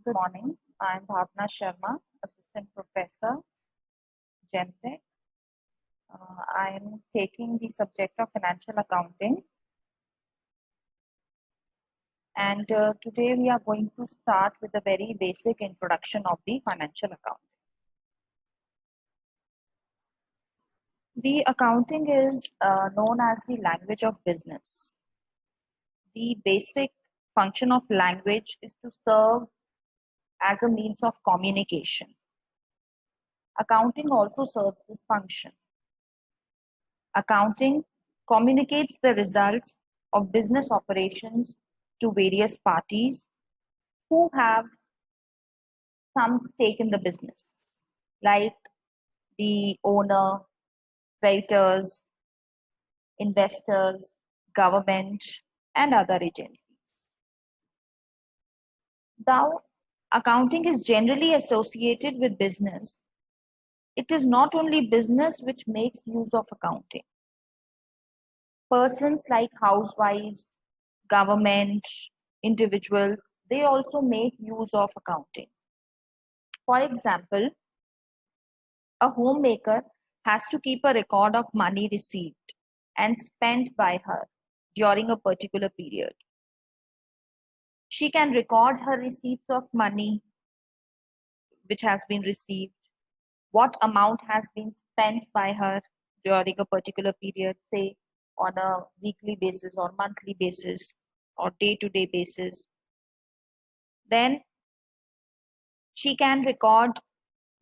Good morning. I'm Bhavna Sharma, Assistant Professor, GenTech. I'm taking the subject of financial accounting. And today we are going to start with a very basic introduction of the financial accounting. The accounting is known as the language of business. The basic function of language is to serve as a means of communication. Accounting also serves this function. Accounting communicates the results of business operations to various parties who have some stake in the business, like the owner, creditors, investors, government, and other agencies. Though accounting is generally associated with business, it is not only business which makes use of accounting. Persons like housewives, government, individuals, they also make use of accounting. For example, a homemaker has to keep a record of money received and spent by her during a particular period. She can record her receipts of money which has been received, what amount has been spent by her during a particular period, say on a weekly basis or monthly basis or day-to-day basis. Then she can record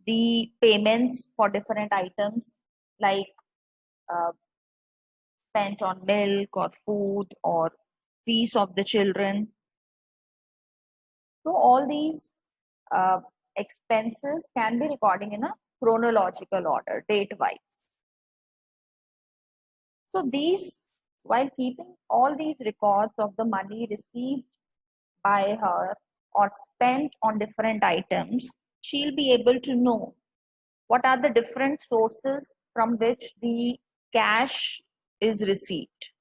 the payments for different items like uh, spent on milk or food or fees of the children. So all these uh, expenses can be recording in a chronological order, date-wise. So these, while keeping all these records of the money received by her or spent on different items, she'll be able to know what are the different sources from which the cash is received,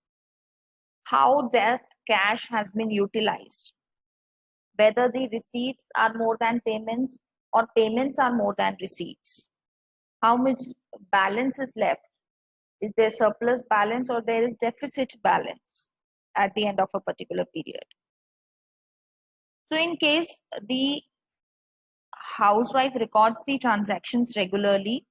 how that cash has been utilized, whether the receipts are more than payments or payments are more than receipts, how much balance is left, is there surplus balance or there is deficit balance at the end of a particular period. So in case the housewife records the transactions regularly,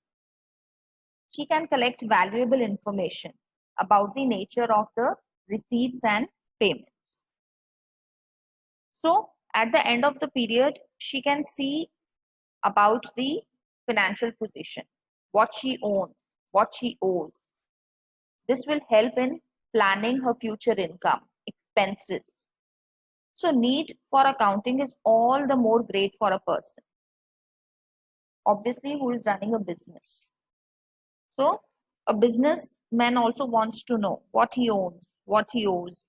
she can collect valuable information about the nature of the receipts and payments. So at the end of the period, she can see about the financial position, what she owns, what she owes. This will help in planning her future income, expenses. So need for accounting is all the more great for a person, obviously, who is running a business. So a businessman also wants to know what he owns, what he owes,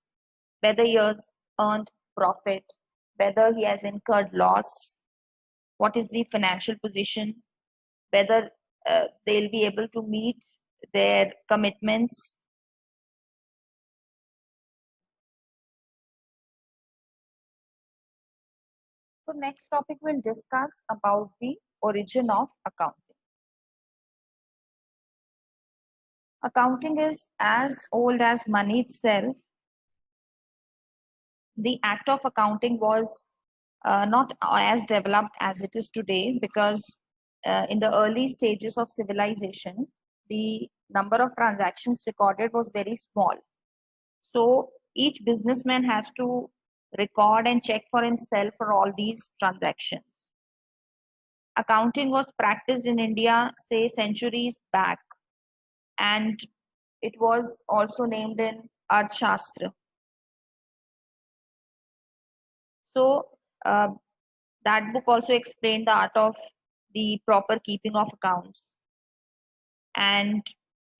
whether he has earned profit, whether he has incurred loss, what is the financial position, whether they'll be able to meet their commitments. So next topic we'll discuss about the origin of accounting. Accounting is as old as money itself. The act of accounting was not as developed as it is today because in the early stages of civilization, the number of transactions recorded was very small. So each businessman has to record and check for himself for all these transactions. Accounting was practiced in India, say, centuries back, and it was also named in Arthashastra. So that book also explained the art of the proper keeping of accounts. And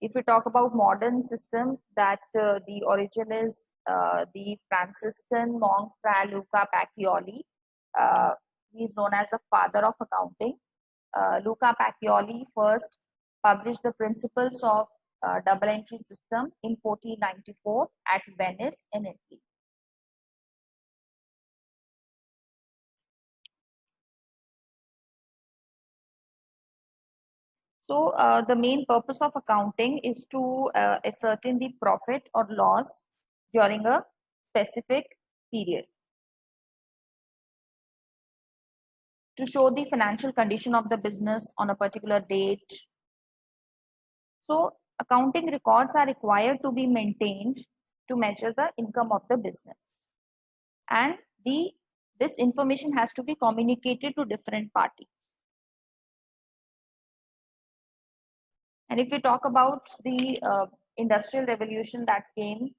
if we talk about modern system, that the origin is the Franciscan monk Fra Luca Pacioli. He is known as the father of accounting. Luca Pacioli first published the principles of double entry system in 1494 at Venice in Italy. So the main purpose of accounting is to ascertain the profit or loss during a specific period, to show the financial condition of the business on a particular date. So accounting records are required to be maintained to measure the income of the business, and this information has to be communicated to different parties. And if we talk about the industrial revolution that came,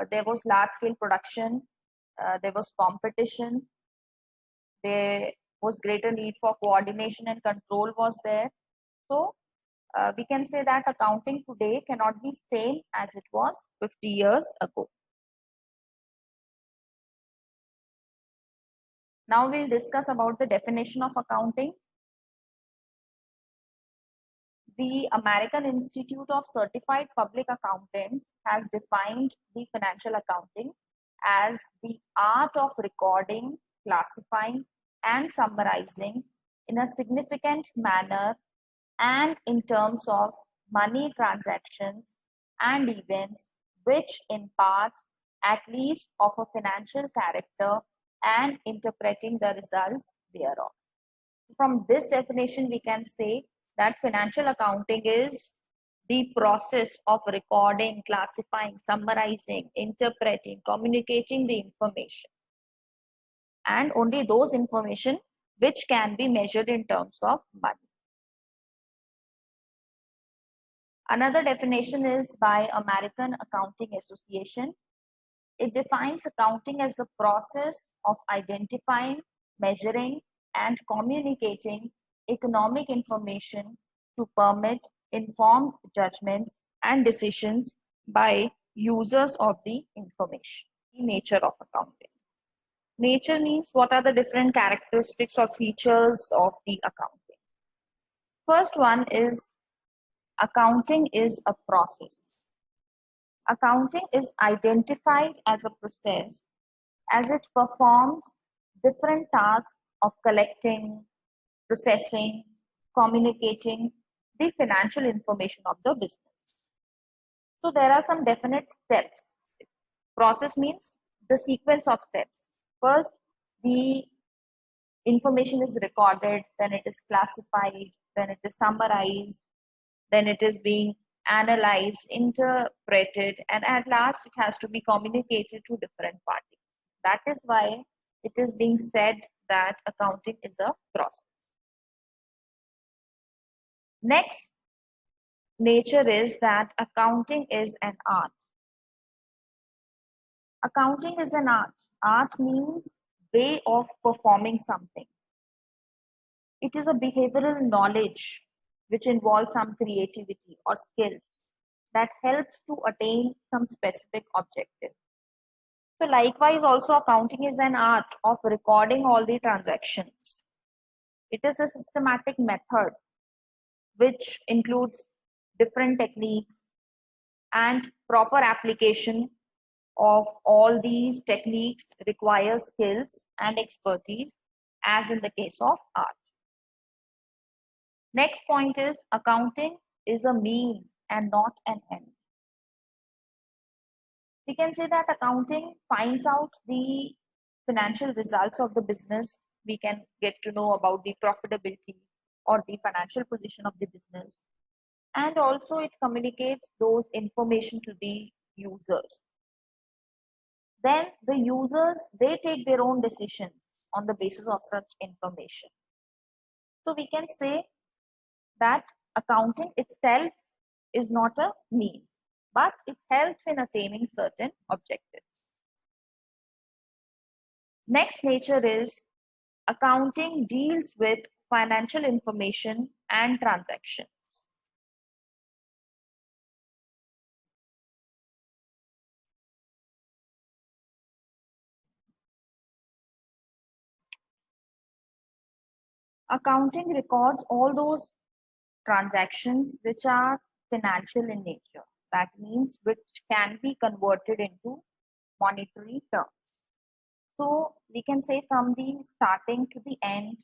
there was large scale production, there was competition, there was greater need for coordination and control was there. So we can say that accounting today cannot be same as it was 50 years ago. Now we'll discuss about the definition of accounting. The American Institute of Certified Public Accountants has defined the financial accounting as the art of recording, classifying, and summarizing in a significant manner and in terms of money transactions and events which impart at least of a financial character and interpreting the results thereof. From this definition, we can say that financial accounting is the process of recording, classifying, summarizing, interpreting, communicating the information, and only those information which can be measured in terms of money. Another definition is by American Accounting Association. It defines accounting as the process of identifying, measuring, and communicating economic information to permit informed judgments and decisions by users of the information. The nature of accounting. Nature means what are the different characteristics or features of the accounting. First one is accounting is a process. Accounting is identified as a process as it performs different tasks of collecting, processing, communicating the financial information of the business. So there are some definite steps. Process means the sequence of steps. First, the information is recorded, then it is classified, then it is summarized, then it is being analyzed, interpreted, and at last it has to be communicated to different parties. That is why it is being said that accounting is a process. Next nature is that accounting is an art. Accounting is an art. Art means way of performing something. It is a behavioral knowledge which involves some creativity or skills that helps to attain some specific objective. So likewise also accounting is an art of recording all the transactions. It is a systematic method which includes different techniques and proper application of all these techniques requires skills and expertise as in the case of art. Next point is accounting is a means and not an end. We can say that accounting finds out the financial results of the business. We can get to know about the profitability or the financial position of the business. And also it communicates those information to the users. Then the users, they take their own decisions on the basis of such information. So we can say that accounting itself is not a means, but it helps in attaining certain objectives. Next nature is accounting deals with financial information and transactions. Accounting records all those transactions which are financial in nature. That means which can be converted into monetary terms. So we can say from the starting to the end,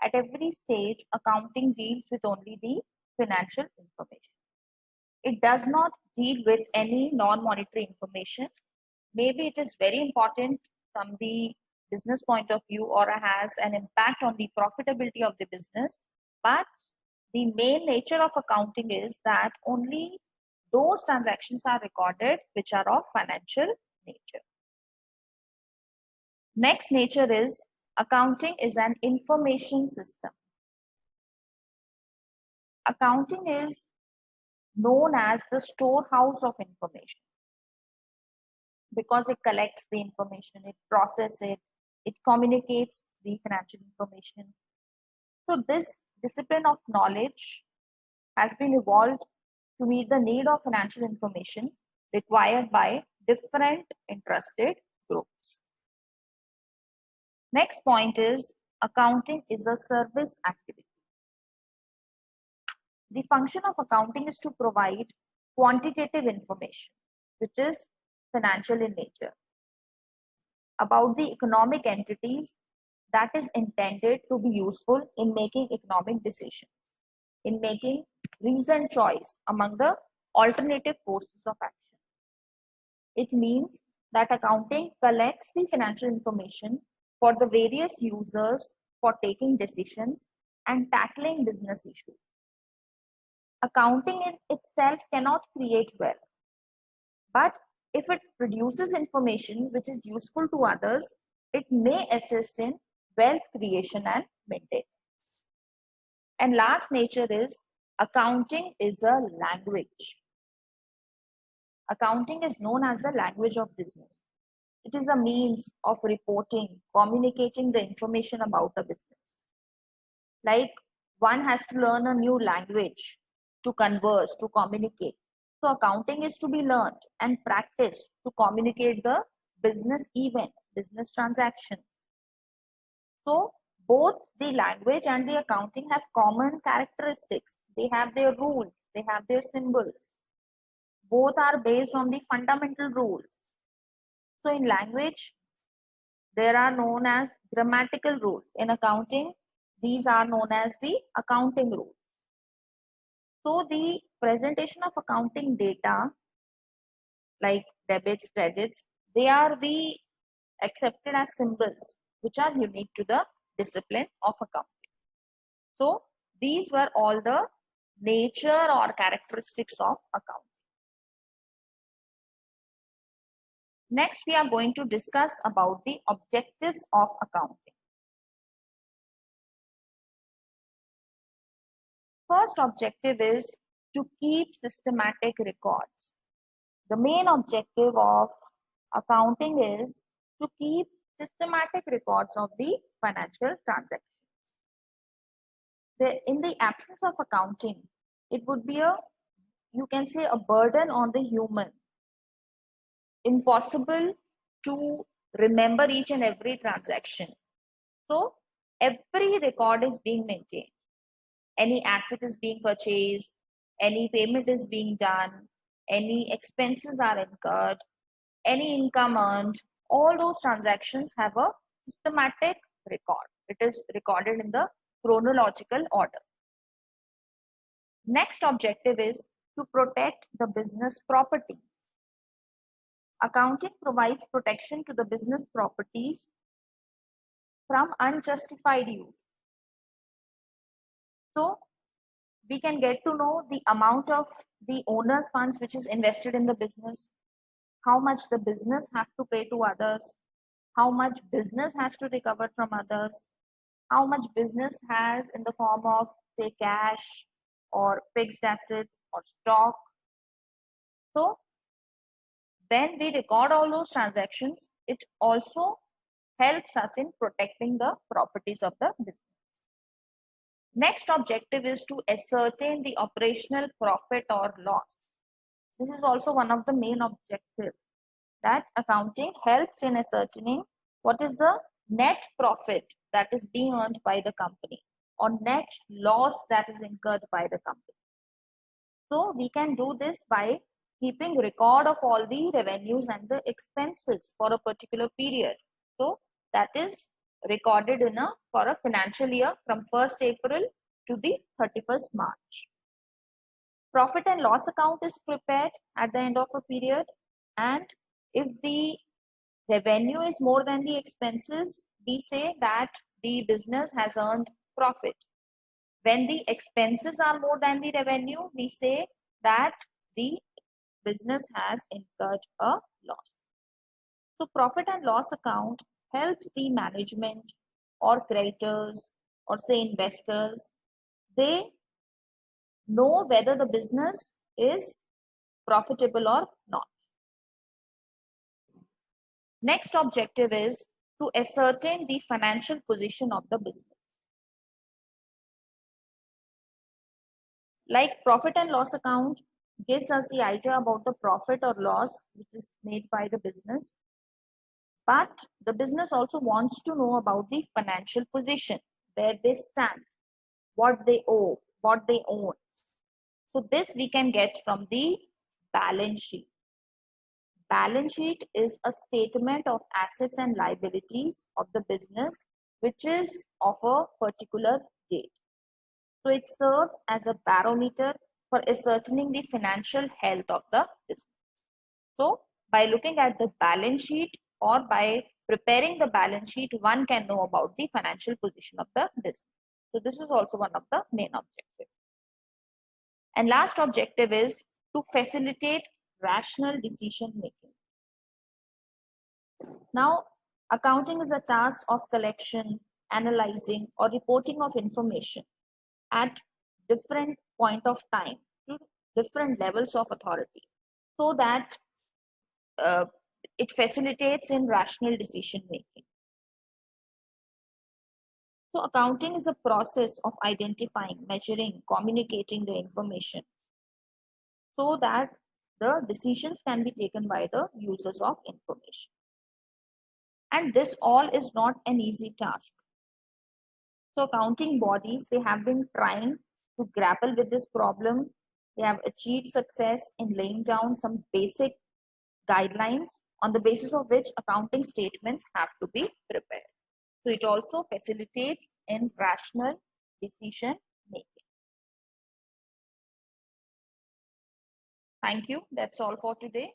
at every stage, accounting deals with only the financial information. It does not deal with any non-monetary information. Maybe it is very important from the business point of view or has an impact on the profitability of the business, but the main nature of accounting is that only those transactions are recorded which are of financial nature. Next nature is accounting is an information system. Accounting is known as the storehouse of information because it collects the information, it processes it, it communicates the financial information. So this discipline of knowledge has been evolved to meet the need of financial information required by different interested groups. Next point is accounting is a service activity. The function of accounting is to provide quantitative information, which is financial in nature, about the economic entities that is intended to be useful in making economic decisions, in making reasoned choice among the alternative courses of action. It means that accounting collects the financial information for the various users for taking decisions and tackling business issues. Accounting in itself cannot create wealth, but if it produces information which is useful to others, it may assist in wealth creation and maintenance. And last nature is accounting is a language. Accounting is known as the language of business. It is a means of reporting, communicating the information about a business. Like one has to learn a new language to converse, to communicate. So accounting is to be learned and practiced to communicate the business events, business transactions. So both the language and the accounting have common characteristics. They have their rules, they have their symbols. Both are based on the fundamental rules. So in language, there are known as grammatical rules. In accounting, these are known as the accounting rules. So the presentation of accounting data like debits, credits, they are the accepted as symbols which are unique to the discipline of accounting. So these were all the nature or characteristics of accounting. Next, we are going to discuss about the objectives of accounting. First objective is to keep systematic records. The main objective of accounting is to keep systematic records of the financial transactions. In the absence of accounting, it would be you can say a burden on the human. Impossible to remember each and every transaction. So every record is being maintained. Any asset is being purchased, any payment is being done, any expenses are incurred, any income earned, all those transactions have a systematic record. It is recorded in the chronological order. Next objective is to protect the business properties. Accounting provides protection to the business properties from unjustified use. So we can get to know the amount of the owner's funds which is invested in the business, how much the business has to pay to others, how much business has to recover from others, how much business has in the form of say cash or fixed assets or stock. So when we record all those transactions, it also helps us in protecting the properties of the business. Next objective is to ascertain the operational profit or loss. This is also one of the main objectives, that accounting helps in ascertaining what is the net profit that is being earned by the company or net loss that is incurred by the company. So we can do this by keeping record of all the revenues and the expenses for a particular period. So that is recorded for a financial year from 1st April to the 31st March. Profit and loss account is prepared at the end of a period, and if the revenue is more than the expenses, we say that the business has earned profit. When the expenses are more than the revenue, we say that the business has incurred a loss. So profit and loss account helps the management or creditors or say investors. They know whether the business is profitable or not. Next objective is to ascertain the financial position of the business. Like profit and loss account gives us the idea about the profit or loss which is made by the business. But the business also wants to know about the financial position, where they stand, what they owe, what they own. So this we can get from the balance sheet. Balance sheet is a statement of assets and liabilities of the business which is of a particular date. So it serves as a barometer for ascertaining the financial health of the business. So by looking at the balance sheet or by preparing the balance sheet, one can know about the financial position of the business. So this is also one of the main objectives. And last objective is to facilitate rational decision making. Now, accounting is a task of collection, analyzing, or reporting of information at different point of time to different levels of authority, so that it facilitates in rational decision making. So accounting is a process of identifying, measuring, communicating the information so that the decisions can be taken by the users of information. And this all is not an easy task. So accounting bodies, they have been trying to grapple with this problem. They have achieved success in laying down some basic guidelines on the basis of which accounting statements have to be prepared. So it also facilitates in rational decision making. Thank you. That's all for today.